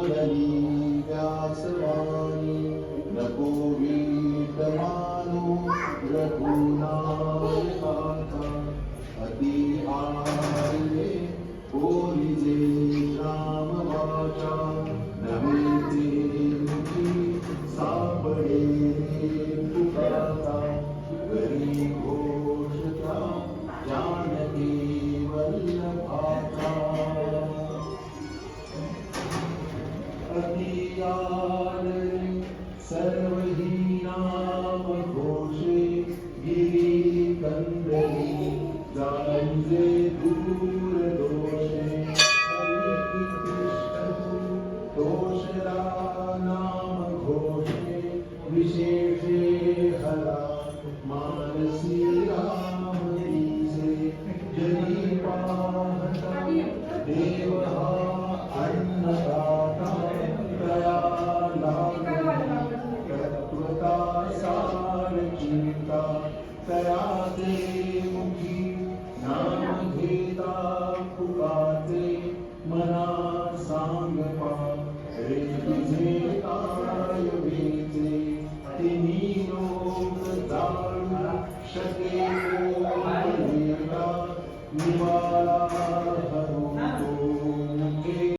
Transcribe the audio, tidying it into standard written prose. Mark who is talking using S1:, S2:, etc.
S1: बोलली व्यासवाणी नको वीटमानो रघुनायकाचा अति आले बोलिजे राम वाचा नवे ते मुखी सापडे पुकारता घरी घोषता जानकी वल्लभाचा अति आले सर्व ही नाम घोषे गिरी कंदरी जाणजे दूर दोषे हरी कृष्ण दोषरा नाम घोषे विशेषे हरा मानसी राम दिसे जनी पाहता देव हा अन्नदाता तया तत्वता सार चिंता तया ते मुखी नाम